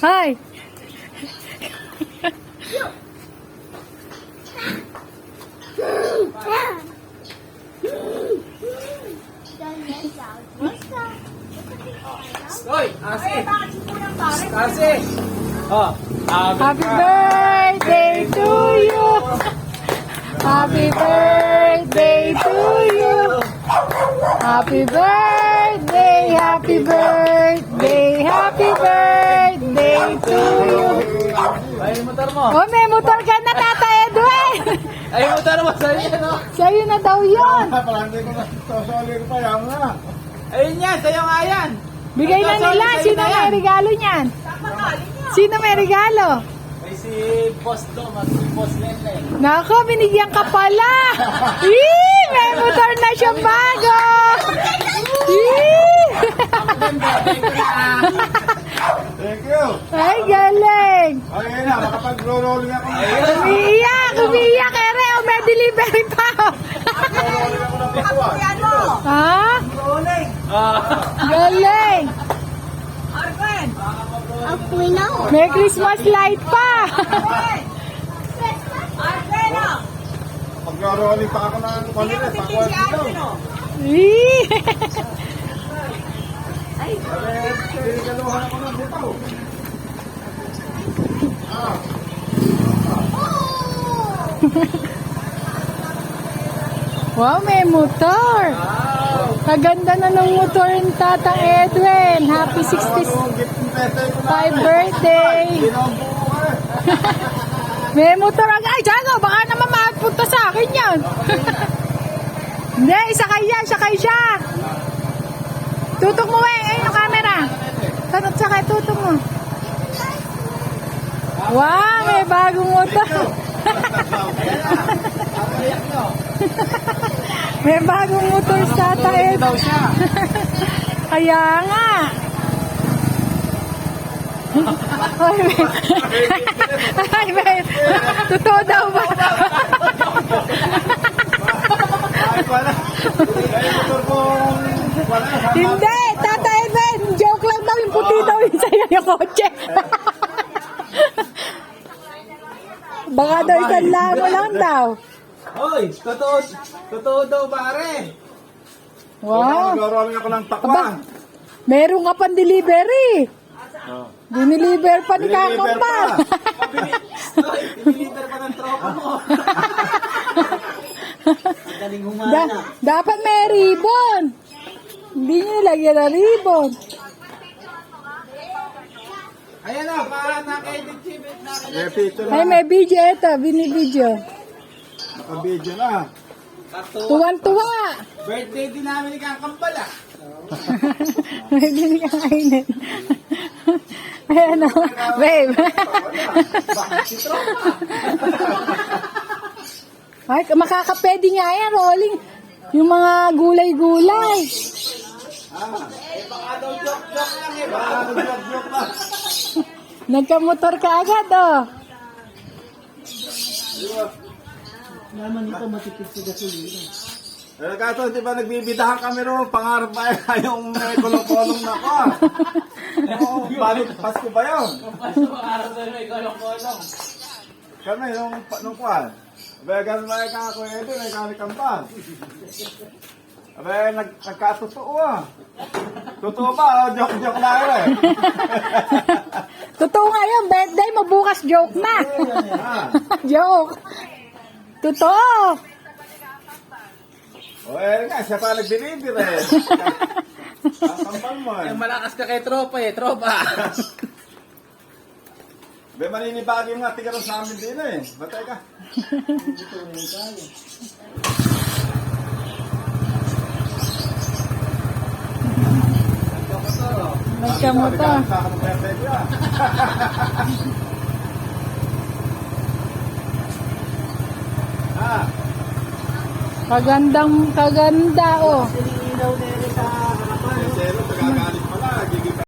Hi. Hoy, Asi! Asi! Oh, Happy birthday to you. Happy birthday to you. Happy birthday, happy birthday, happy birthday to you. ay, motor mo! Oh, may motor ka na, Tata Edwin. Ay, motor mo! Sa'yo yan, oh! Sa'yo na daw yun. Palagi ko na sasali ko pa yan na. Ayun yan! Sa'yo nga yan! Bigay na nila. Sino may regalo niyan? Sino may regalo? May si Boss Dom at si Boss Lenlen. Nako, binigyan ka pala. Yee, may motor na siya bago. Yee. Thank you. Ay, galing. Ayun na, makapag-rolling ako. Umiiyak, umiiyak. Ere, oh, may delivery pa. Rolling ako ng bituan. Ha? Ah, Galing. May Christmas light pa. Pag-rolling pa ako ng kanila, pakuha dito. Yee. Pinagaluhan ako ng bitaw. Wow, may motor. Kaganda na ng motor ng Tatang Edwin. Happy 65th Yung gift ng pete ko na. birthday. Binombo ko eh. May motor agad. Ay, Jago, baka naman mapunta sa akin yan. Hindi, isakay yan. Sakay siya. Tutok mo, ayun yung camera. Tanot sakay, tutok mo. Wow, may bagong motor. May bagong motor sa tayo. daw siya. Kaya nga. Ay, may. Totoo daw ba? Ay, wala. Ay, motor ko. Wala. Hindi, Tata Edwin. Joke lang daw. Yung puti daw yung sa'yo yung kotse. Baka daw isang lamo lang daw. Hoy, totoo daw pare. Wow. Mag-rolling ako ng Aba, takwan. meron ka pang delivery. Diniliver pa ni Diniliver Kakambal. Pinilitar pa ng tropa mo. Galing humana. Dapat may ribbon. Hindi nyo nilagyan ng ribbon. Ayan o, para naka-edit chibit na. Eh, pito Ay, na. may video ito. Binibideo. Naka-video na. Tuwan-tuwa. Birthday din namin ni Kakambal ah. May dinikainin. Ayan o. Babe. Ay, makakapedi nga yan, rolling. Yung mga gulay-gulay. Baka daw joke lang eh. Joke na. Nagkamotor ka agad, oh. Eh, kaso, di ba nagbibidahan kami roon? Pangarap ba yung may kulong-kulong na ko? Oo, balik, Pasko ba yun? Araw na may kolong-kolong. Kami, nung kwan. Abay, ganun na yung Kuya Edwin, may kanikambal. Abay, nagkatotoo ah. Totoo ba? Joke-joke lang eh. Totoo nga yun, birthday mo, bukas joke na. Joke. Totoo. O eh nga, siya pa nag-deliver eh. Kakambal mo eh. Yung malakas ka kay tropa eh, tropa. Abay, maninibagi yung nga tigaro sa amin din eh. Batay ka. Nagkamotor. Sa akin ng birthday ko ah. Kagandang kaganda, oh. Ilaw na